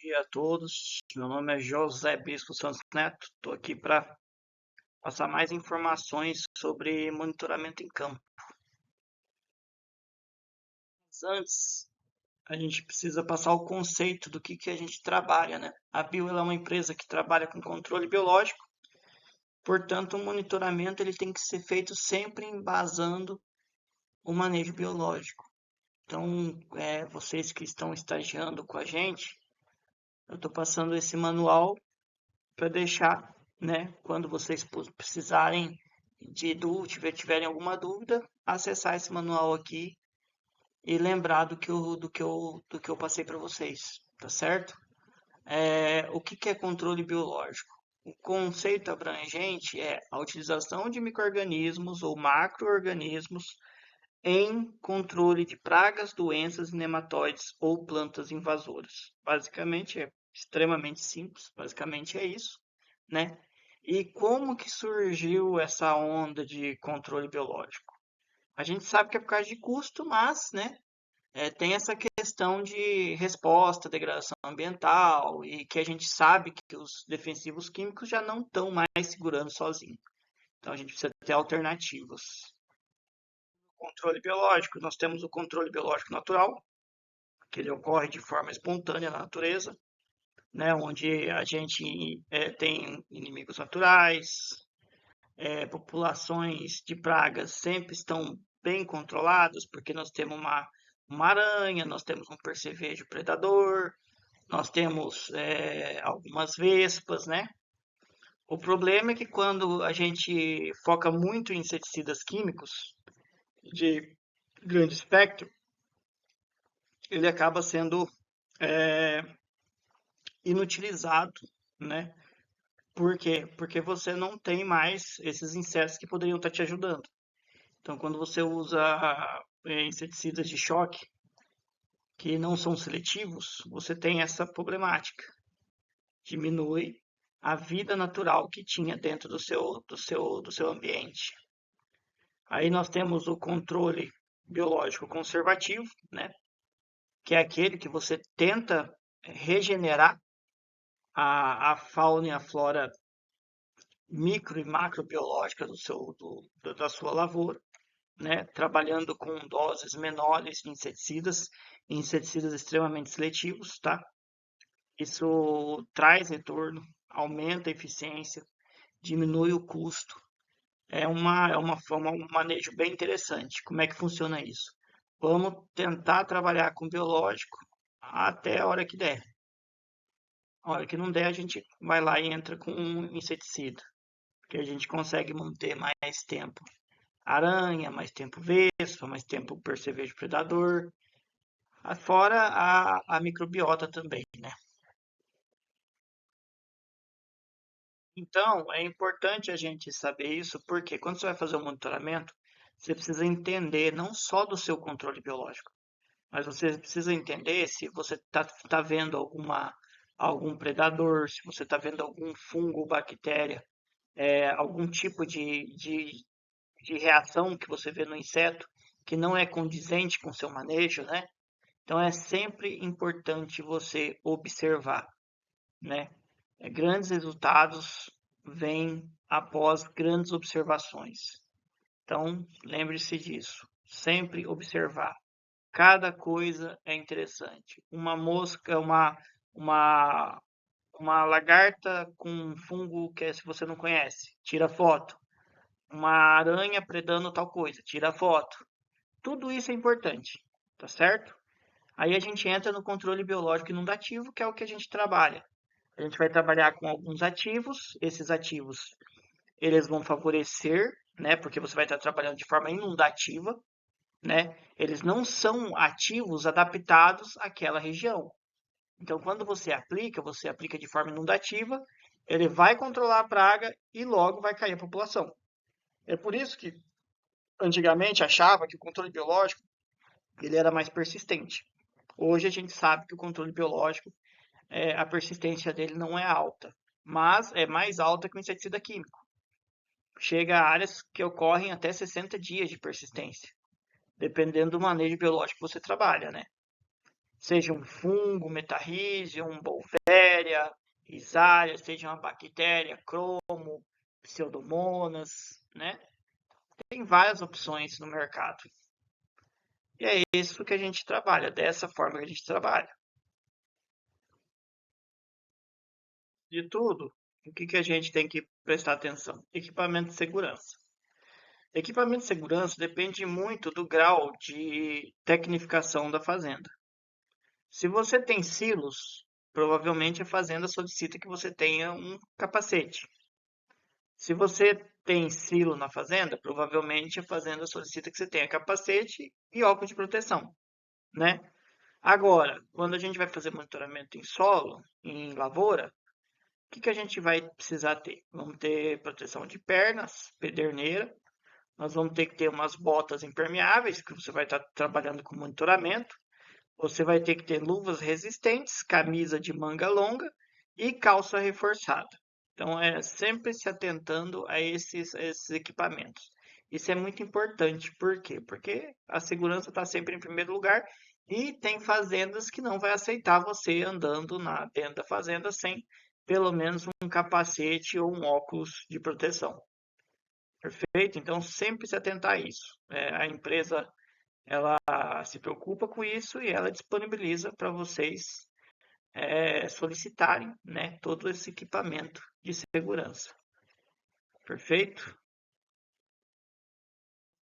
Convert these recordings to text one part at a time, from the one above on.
Dia a todos. Meu nome é José Bispo Santos Neto. Estou aqui para passar mais informações sobre monitoramento em campo. Mas antes, a gente precisa passar o conceito do que a gente trabalha, né? A Bio ela é uma empresa que trabalha com controle biológico, portanto, o monitoramento ele tem que ser feito sempre embasando o manejo biológico. Então, vocês que estão estagiando com a gente, eu estou passando esse manual para deixar, né, quando vocês precisarem de dúvida, tiverem alguma dúvida, acessar esse manual aqui e lembrar do que eu passei para vocês, tá certo? O que é controle biológico? O conceito abrangente é a utilização de micro-organismos ou macro-organismos em controle de pragas, doenças, nematóides ou plantas invasoras. Basicamente é extremamente simples, basicamente é isso, né? E como que surgiu essa onda de controle biológico? A gente sabe que é por causa de custo, mas, né, tem essa questão de resposta, degradação ambiental e que a gente sabe que os defensivos químicos já não estão mais segurando sozinho. Então a gente precisa ter alternativas. Controle biológico, nós temos o controle biológico natural, que ele ocorre de forma espontânea na natureza, né, onde a gente tem inimigos naturais, populações de pragas sempre estão bem controladas, porque nós temos uma aranha, nós temos um percevejo predador, nós temos algumas vespas, né? O problema é que quando a gente foca muito em inseticidas químicos de grande espectro, ele acaba sendo é, inutilizado, né? Por quê? Porque você não tem mais esses insetos que poderiam estar te ajudando. Então, quando você usa inseticidas de choque que não são seletivos, você tem essa problemática. Diminui a vida natural que tinha dentro do seu ambiente. Aí nós temos o controle biológico conservativo, né? Que é aquele que você tenta regenerar a fauna e a flora micro e macrobiológica da sua lavoura, né? Trabalhando com doses menores de inseticidas extremamente seletivos, tá? Isso traz retorno, aumenta a eficiência, diminui o custo. Um manejo bem interessante. Como é que funciona isso? Vamos tentar trabalhar com biológico até a hora que der. A hora que não der, a gente vai lá e entra com um inseticida, que a gente consegue manter mais tempo aranha, mais tempo vespa, mais tempo percevejo predador, fora a microbiota também, né? Então, é importante a gente saber isso, porque quando você vai fazer o monitoramento, você precisa entender não só do seu controle biológico, mas você precisa entender se você está vendo algum predador, se você está vendo algum fungo ou bactéria, algum tipo de reação que você vê no inseto que não é condizente com o seu manejo, né? Então é sempre importante você observar, né? Grandes resultados vêm após grandes observações. Então lembre-se disso. Sempre observar. Cada coisa é interessante. Uma mosca, uma, uma lagarta com um fungo que se você não conhece, tira foto. Uma aranha predando tal coisa, tira foto. Tudo isso é importante, tá certo? Aí a gente entra no controle biológico inundativo, que é o que a gente trabalha. A gente vai trabalhar com alguns ativos. Esses ativos, eles vão favorecer, né? Porque você vai estar trabalhando de forma inundativa, né? Eles não são ativos adaptados àquela região. Então, quando você aplica de forma inundativa, ele vai controlar a praga e logo vai cair a população. É por isso que antigamente achava que o controle biológico ele era mais persistente. Hoje a gente sabe que o controle biológico, a persistência dele não é alta, mas é mais alta que o inseticida químico. Chega a áreas que ocorrem até 60 dias de persistência, dependendo do manejo biológico que você trabalha, né? seja um fungo, metarrhizium, Beauveria, Rhizaria, seja uma bactéria, cromo, pseudomonas, né? Tem várias opções no mercado. E é isso que a gente trabalha, dessa forma que a gente trabalha. De tudo, o que a gente tem que prestar atenção? Equipamento de segurança. Equipamento de segurança depende muito do grau de tecnificação da fazenda. Se você tem silos, provavelmente a fazenda solicita que você tenha um capacete. Se você tem silo na fazenda, provavelmente a fazenda solicita que você tenha capacete e óculos de proteção, né? Agora, quando a gente vai fazer monitoramento em solo, em lavoura, o que a gente vai precisar ter? Vamos ter proteção de pernas, pederneira, nós vamos ter que ter umas botas impermeáveis, que você vai estar trabalhando com monitoramento, você vai ter que ter luvas resistentes, camisa de manga longa e calça reforçada. Então, é sempre se atentando a esses equipamentos. Isso é muito importante. Por quê? Porque a segurança está sempre em primeiro lugar e tem fazendas que não vai aceitar você andando dentro da fazenda sem pelo menos um capacete ou um óculos de proteção. Perfeito? Então, sempre se atentar a isso. A empresa ela se preocupa com isso e ela disponibiliza para vocês solicitarem, né, todo esse equipamento de segurança. Perfeito?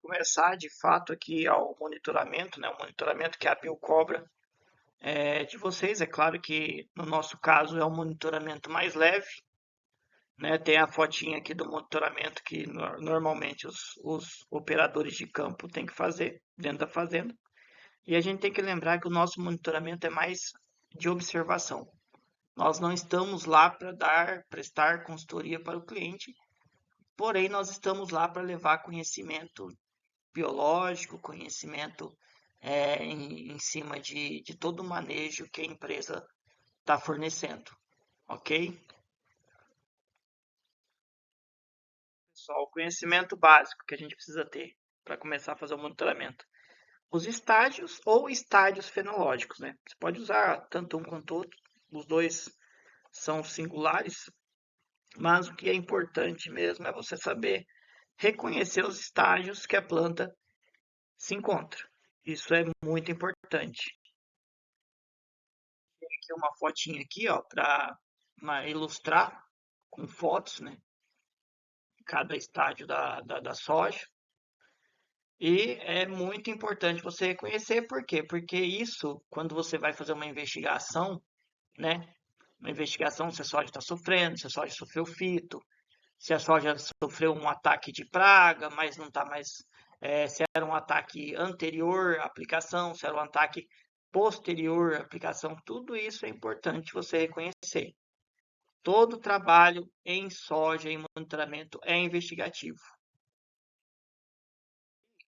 Começar de fato aqui ao monitoramento, né, o monitoramento que a Bill cobra de vocês. É claro que no nosso caso é um monitoramento mais leve, né? Tem a fotinha aqui do monitoramento que normalmente os operadores de campo têm que fazer dentro da fazenda. E a gente tem que lembrar que o nosso monitoramento é mais de observação. Nós não estamos lá para prestar consultoria para o cliente, porém nós estamos lá para levar conhecimento biológico, conhecimento em cima de todo o manejo que a empresa está fornecendo, ok? Pessoal, o conhecimento básico que a gente precisa ter para começar a fazer o monitoramento. Os estágios ou estádios fenológicos, né? Você pode usar tanto um quanto outro, os dois são singulares, mas o que é importante mesmo é você saber reconhecer os estágios que a planta se encontra. Isso é muito importante. Tem aqui uma fotinha aqui, ó, para ilustrar com fotos, né? Cada estágio da soja. E é muito importante você reconhecer por quê? Porque isso, quando você vai fazer uma investigação, né? Uma investigação se a soja está sofrendo, se a soja sofreu fito, se a soja sofreu um ataque de praga, mas não está mais. Se era um ataque anterior à aplicação, se era um ataque posterior à aplicação, tudo isso é importante você reconhecer. Todo trabalho em soja, em monitoramento, é investigativo.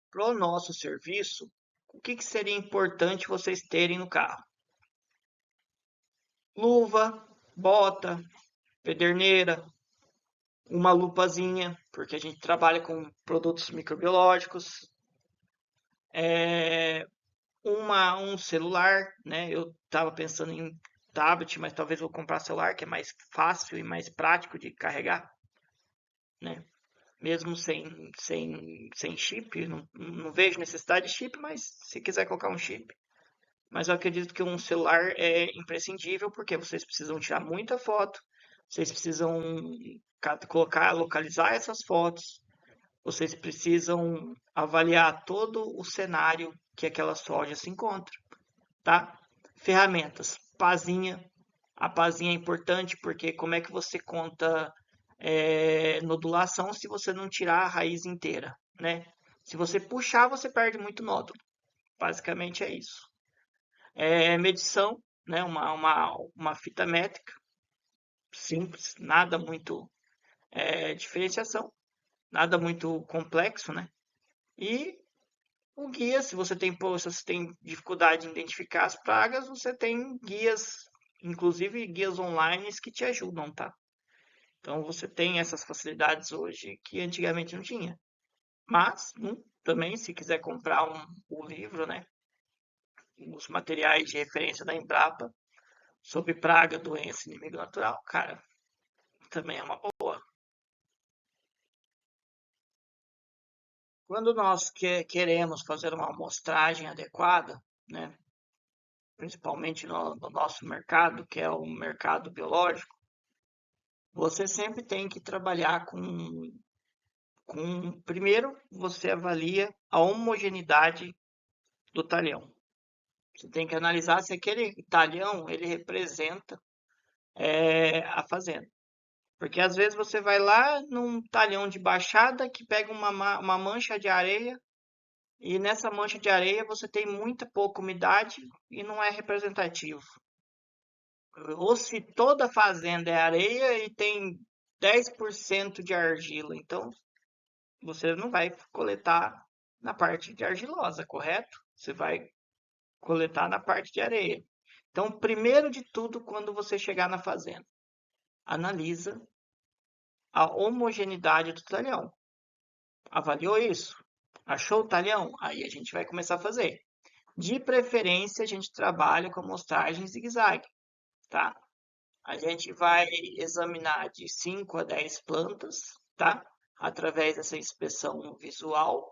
Para o nosso serviço, o que seria importante vocês terem no carro? Luva, bota, pederneira, uma lupazinha, porque a gente trabalha com produtos microbiológicos, um celular, né? Eu estava pensando em tablet, mas talvez vou comprar celular, que é mais fácil e mais prático de carregar, né? Mesmo sem chip, não vejo necessidade de chip, mas se quiser colocar um chip. Mas eu acredito que um celular é imprescindível, porque vocês precisam tirar muita foto, vocês precisam colocar, localizar essas fotos, vocês precisam avaliar todo o cenário que aquela soja se encontra, tá? Ferramentas, pazinha. A pazinha é importante porque como é que você conta nodulação se você não tirar a raiz inteira, né? Se você puxar, você perde muito nódulo. Basicamente é isso. Medição, né? Uma fita métrica, simples, nada muito diferenciação, nada muito complexo, né? E o guia, se você tem dificuldade em identificar as pragas, você tem guias, inclusive guias online que te ajudam, tá? Então você tem essas facilidades hoje que antigamente não tinha. Mas também, se quiser comprar o livro, né? os materiais de referência da Embrapa sobre praga, doença, inimigo natural, cara, também é uma boa. Quando nós queremos fazer uma amostragem adequada, né, principalmente no nosso mercado, que é o mercado biológico, você sempre tem que trabalhar primeiro, você avalia a homogeneidade do talhão. Você tem que analisar se aquele talhão ele representa a fazenda. Porque às vezes você vai lá num talhão de baixada que pega uma mancha de areia e nessa mancha de areia você tem muita pouca umidade e não é representativo. Ou se toda a fazenda é areia e tem 10% de argila, então você não vai coletar na parte de argilosa, correto? Você vai coletar na parte de areia. Então, primeiro de tudo, quando você chegar na fazenda, analisa a homogeneidade do talhão. Avaliou isso? Achou o talhão? Aí a gente vai começar a fazer. De preferência, a gente trabalha com amostragem zigue-zague, tá? A gente vai examinar de 5 a 10 plantas, tá? Através dessa inspeção visual,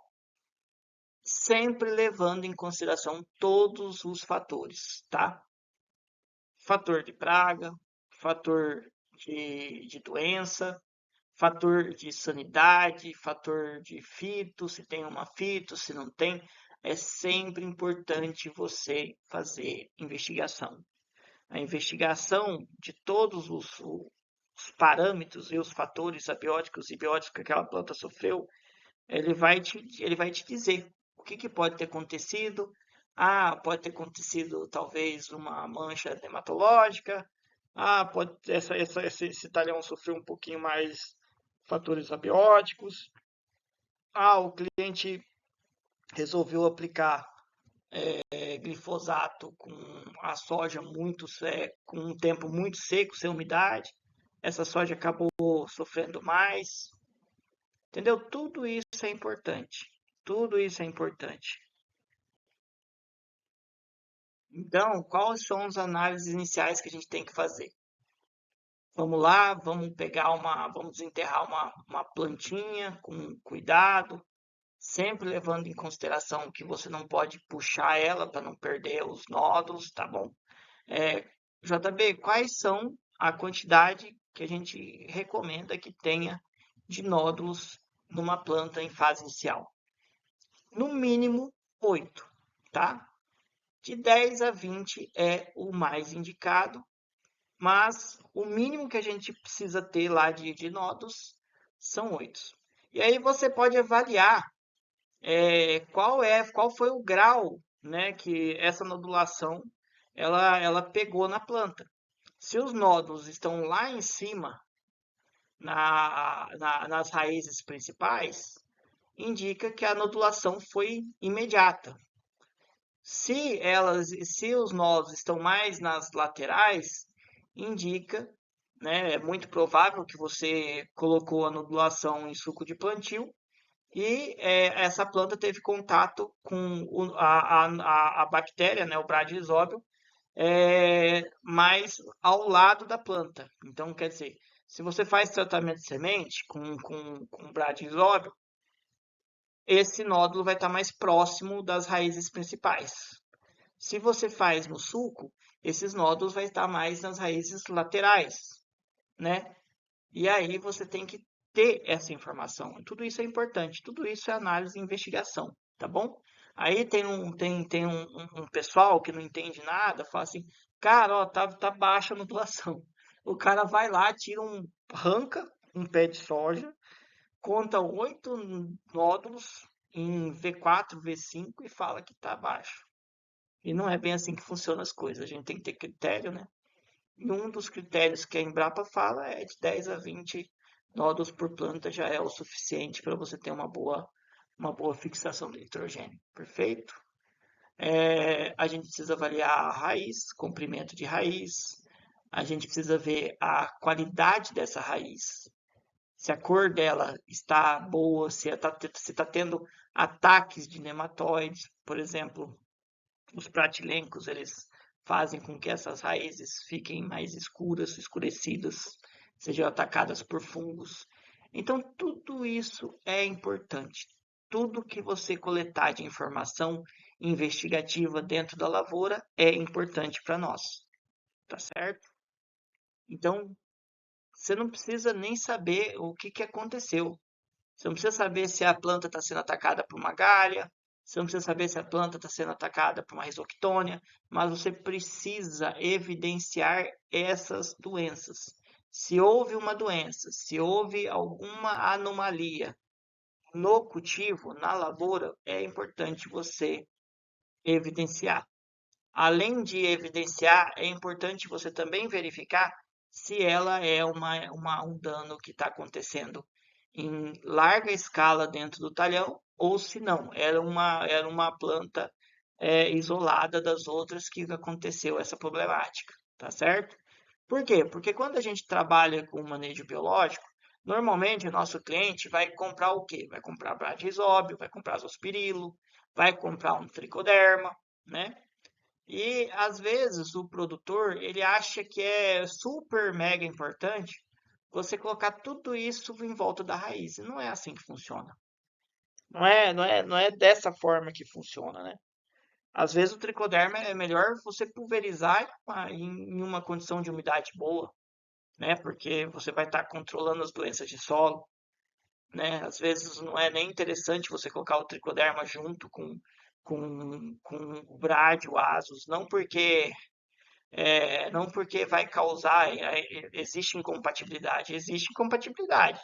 sempre levando em consideração todos os fatores, tá? Fator de praga, fator de doença, fator de sanidade, fator de fito, se tem uma fito, se não tem. É sempre importante você fazer investigação. A investigação de todos os parâmetros e os fatores abióticos e bióticos que aquela planta sofreu, ele vai te dizer o que pode ter acontecido. Ah, pode ter acontecido talvez uma mancha dermatológica. Ah, pode esse talhão sofreu um pouquinho mais fatores abióticos. Ah, o cliente resolveu aplicar glifosato com a soja com um tempo muito seco, sem umidade. Essa soja acabou sofrendo mais. Entendeu? Tudo isso é importante. Tudo isso é importante. Então, quais são as análises iniciais que a gente tem que fazer? Vamos lá, vamos enterrar uma plantinha com cuidado, sempre levando em consideração que você não pode puxar ela para não perder os nódulos, tá bom? JB, quais são a quantidade que a gente recomenda que tenha de nódulos numa planta em fase inicial? No mínimo 8, tá? De 10 a 20 é o mais indicado, mas o mínimo que a gente precisa ter lá de nódulos são 8. E aí você pode avaliar qual foi o grau, né, que essa nodulação ela pegou na planta. Se os nódulos estão lá em cima, nas raízes principais, indica que a nodulação foi imediata. Se os nódulos estão mais nas laterais, indica, né, é muito provável que você colocou a nodulação em suco de plantio e essa planta teve contato com a bactéria, né, o Bradyrhizobio, mais ao lado da planta. Então, quer dizer, se você faz tratamento de semente com Bradyrhizobio, esse nódulo vai estar mais próximo das raízes principais. Se você faz no suco, esses nódulos vai estar mais nas raízes laterais, né? E aí você tem que ter essa informação. Tudo isso é importante, tudo isso é análise e investigação, tá bom? Aí tem um pessoal que não entende nada, fala assim, cara, ó, tá baixa a nodulação. O cara vai lá, arranca um pé de soja, conta 8 nódulos em V4, V5 e fala que tá baixo. E não é bem assim que funcionam as coisas. A gente tem que ter critério, né? E um dos critérios que a Embrapa fala é de 10 a 20 nódulos por planta já é o suficiente para você ter uma boa fixação de nitrogênio. Perfeito? A gente precisa avaliar a raiz, comprimento de raiz. A gente precisa ver a qualidade dessa raiz. Se a cor dela está boa, se está tendo ataques de nematóides, por exemplo. Os pratilencos, eles fazem com que essas raízes fiquem mais escuras, escurecidas, sejam atacadas por fungos. Então, tudo isso é importante. Tudo que você coletar de informação investigativa dentro da lavoura é importante para nós, tá certo? Então, você não precisa nem saber o que aconteceu. Você não precisa saber se a planta está sendo atacada por uma galha, você não precisa saber se a planta está sendo atacada por uma rhizoctônia, mas você precisa evidenciar essas doenças. Se houve uma doença, se houve alguma anomalia no cultivo, na lavoura, é importante você evidenciar. Além de evidenciar, é importante você também verificar se ela é um dano que está acontecendo em larga escala dentro do talhão, ou se não, era uma planta isolada das outras que aconteceu essa problemática, tá certo? Por quê? Porque quando a gente trabalha com manejo biológico, normalmente o nosso cliente vai comprar o quê? Vai comprar Bradisóbio, vai comprar Zospirilo, vai comprar um tricoderma, né? E às vezes o produtor ele acha que é super mega importante você colocar tudo isso em volta da raiz. E não é assim que funciona. Não é dessa forma que funciona, né? Às vezes o tricoderma é melhor você pulverizar em uma condição de umidade boa, né? Porque você vai estar controlando as doenças de solo, né? Às vezes não é nem interessante você colocar o tricoderma junto com o brad, o azus, não porque vai causar, existe incompatibilidade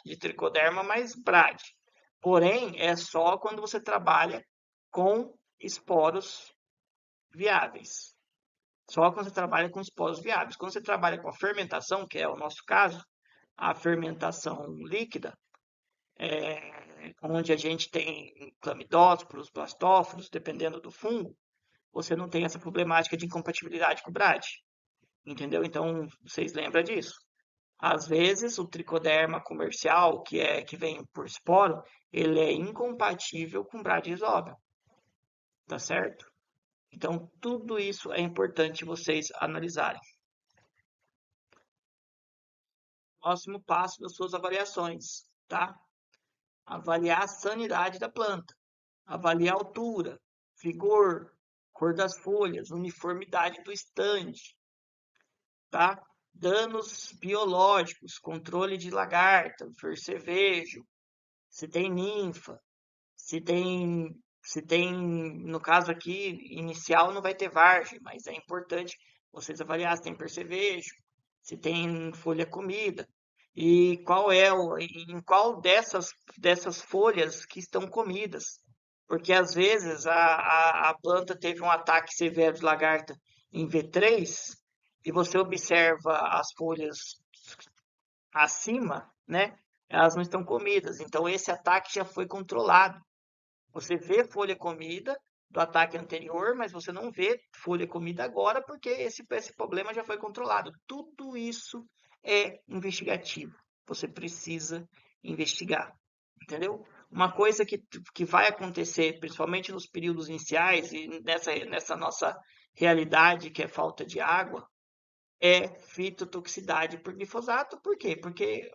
de tricoderma mais brad. Porém, é só quando você trabalha com esporos viáveis. Só quando você trabalha com esporos viáveis. Quando você trabalha com a fermentação, que é o nosso caso, a fermentação líquida, onde a gente tem clamidósporos, blastóforos, dependendo do fungo, você não tem essa problemática de incompatibilidade com o brad. Entendeu? Então, vocês lembram disso. Às vezes, o tricoderma comercial, que vem por esporo, ele é incompatível com bradisóbio, tá certo? Então, tudo isso é importante vocês analisarem. Próximo passo das suas avaliações, tá? Avaliar a sanidade da planta, avaliar a altura, vigor, cor das folhas, uniformidade do estande, tá? Danos biológicos, controle de lagarta, percevejo, se tem ninfa, se tem, no caso aqui, inicial não vai ter vargem, mas é importante vocês avaliar se tem percevejo, se tem folha comida e em qual dessas folhas que estão comidas. Porque às vezes a planta teve um ataque severo de lagarta em V3 e você observa as folhas acima, né? Elas não estão comidas. Então esse ataque já foi controlado. Você vê folha comida do ataque anterior, mas você não vê folha comida agora porque esse problema já foi controlado. Tudo isso é investigativo. Você precisa investigar, entendeu? Uma coisa que vai acontecer, principalmente nos períodos iniciais e nessa nossa realidade que é falta de água, é fitotoxicidade por glifosato. Por quê? Porque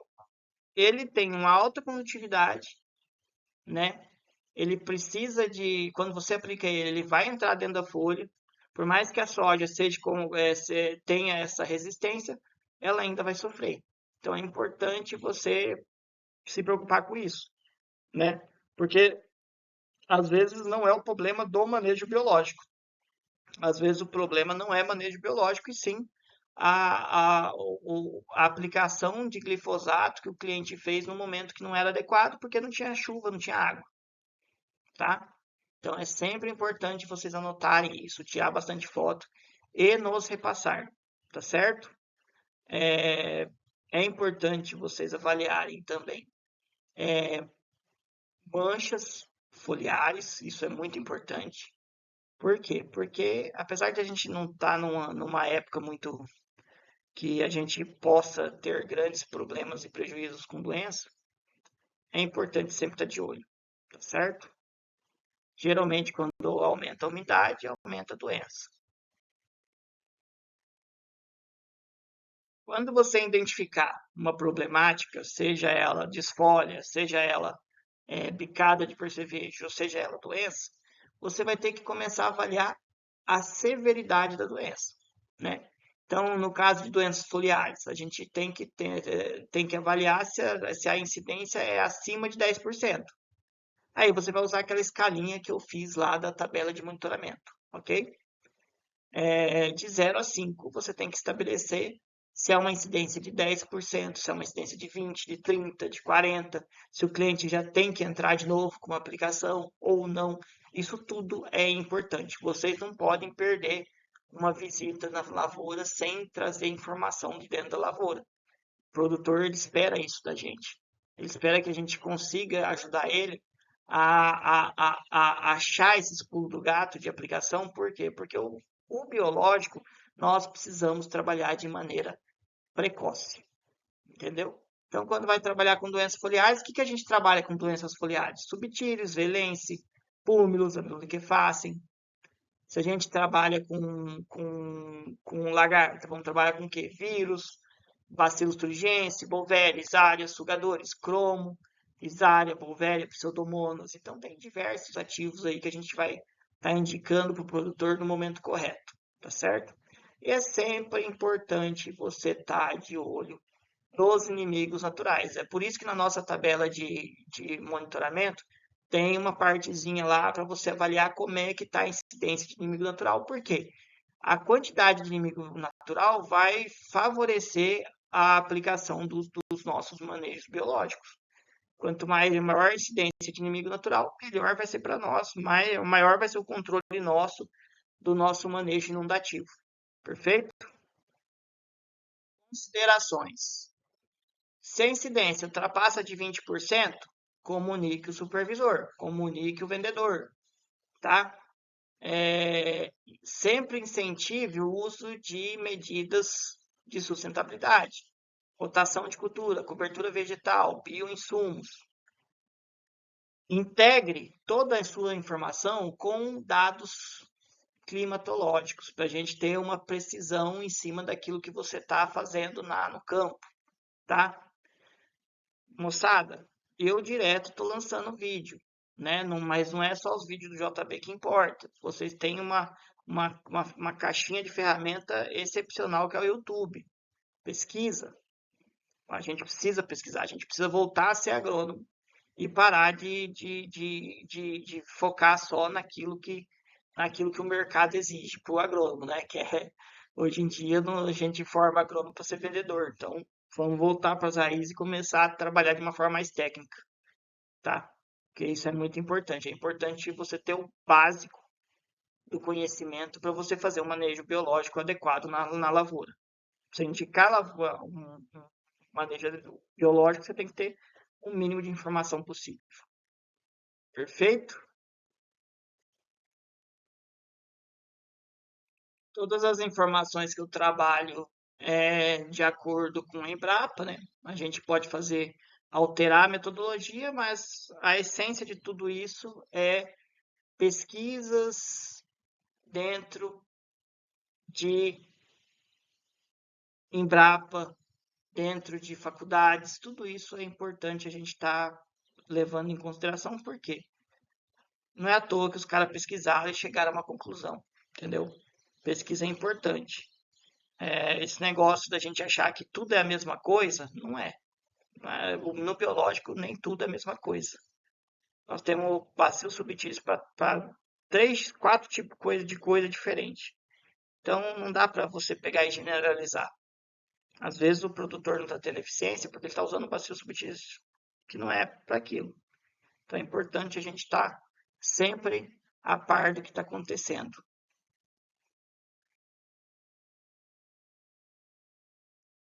ele tem uma alta condutividade, né? Ele precisa quando você aplica ele vai entrar dentro da folha. Por mais que a soja tenha essa resistência, ela ainda vai sofrer. Então é importante você se preocupar com isso, né? Porque às vezes não é o problema do manejo biológico. Às vezes o problema não é manejo biológico, e sim a aplicação de glifosato que o cliente fez no momento que não era adequado, porque não tinha chuva, não tinha água, tá? Então é sempre importante vocês anotarem isso, tirar bastante foto e nos repassar, tá certo? É importante vocês avaliarem também manchas foliares, isso é muito importante. Por quê? Porque apesar de a gente não estar numa época muito que a gente possa ter grandes problemas e prejuízos com doença, é importante sempre estar de olho, tá certo? Geralmente, quando aumenta a umidade, aumenta a doença. Quando você identificar uma problemática, seja ela desfolha, seja ela bicada de percevejo, ou seja ela doença, você vai ter que começar a avaliar a severidade da doença, né? Então, no caso de doenças foliares, a gente tem que avaliar se a incidência é acima de 10%. Aí você vai usar aquela escalinha que eu fiz lá da tabela de monitoramento, ok? De 0 a 5, você tem que estabelecer se é uma incidência de 10%, se é uma incidência de 20%, de 30%, de 40%, se o cliente já tem que entrar de novo com uma aplicação ou não. Isso tudo é importante. Vocês não podem perder uma visita na lavoura sem trazer informação de dentro da lavoura. O produtor ele espera isso da gente. Ele espera que a gente consiga ajudar ele a achar esses pulos do gato de aplicação. Por quê? Porque o biológico nós precisamos trabalhar de maneira precoce, entendeu? Então, quando vai trabalhar com doenças foliares, o que a gente trabalha com doenças foliares? Subtílios, velense, púmilos, amiloliquefacem. Se a gente trabalha com lagarta, vamos trabalhar com o quê? Vírus, Bacillus thuringiensis, Bovéria, Isária, sugadores, cromo, Isária, Bovéria, pseudomonas. Então, tem diversos ativos aí que a gente vai estar indicando para o produtor no momento correto, tá certo? E é sempre importante você estar de olho nos inimigos naturais. É por isso que na nossa tabela de monitoramento tem uma partezinha lá para você avaliar como é que está a incidência de inimigo natural. Por quê? A quantidade de inimigo natural vai favorecer a aplicação dos nossos manejos biológicos. Quanto maior a incidência de inimigo natural, melhor vai ser para nós, maior vai ser o controle nosso do nosso manejo inundativo. Perfeito? Considerações. Se a incidência ultrapassa de 20%, comunique o supervisor, comunique o vendedor, tá? Sempre incentive o uso de medidas de sustentabilidade, rotação de cultura, cobertura vegetal, bioinsumos. Integre toda a sua informação com dados climatológicos, para a gente ter uma precisão em cima daquilo que você está fazendo no campo, tá? Moçada, eu direto estou lançando vídeo, né? Mas não é só os vídeos do JB que importa. Vocês têm uma caixinha de ferramenta excepcional que é o YouTube. Pesquisa. A gente precisa pesquisar, a gente precisa voltar a ser agrônomo e parar de focar só naquilo que o mercado exige para o agrônomo, né? Que é, hoje em dia a gente forma agrônomo para ser vendedor. Então, vamos voltar para as raízes e começar a trabalhar de uma forma mais técnica, tá? Porque isso é muito importante. É importante você ter o básico do conhecimento para você fazer um manejo biológico adequado na lavoura. Para você indicar um manejo biológico, você tem que ter o mínimo de informação possível. Perfeito? Todas as informações que eu trabalho de acordo com a Embrapa, né? A gente pode alterar a metodologia, mas a essência de tudo isso é pesquisas dentro de Embrapa, dentro de faculdades, tudo isso é importante a gente estar levando em consideração, porque não é à toa que os caras pesquisaram e chegaram a uma conclusão, entendeu? Pesquisa é importante. Esse negócio da gente achar que tudo é a mesma coisa, não é. No biológico, nem tudo é a mesma coisa. Nós temos bacilos subtis para 3, 4 tipos de coisa diferente. Então, não dá para você pegar e generalizar. Às vezes, o produtor não está tendo eficiência porque ele está usando bacilos subtis que não é para aquilo. Então, é importante a gente estar sempre a par do que está acontecendo.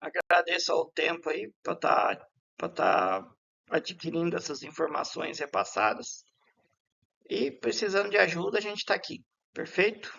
Agradeço ao tempo aí para estar adquirindo essas informações repassadas. E precisando de ajuda, a gente está aqui. Perfeito?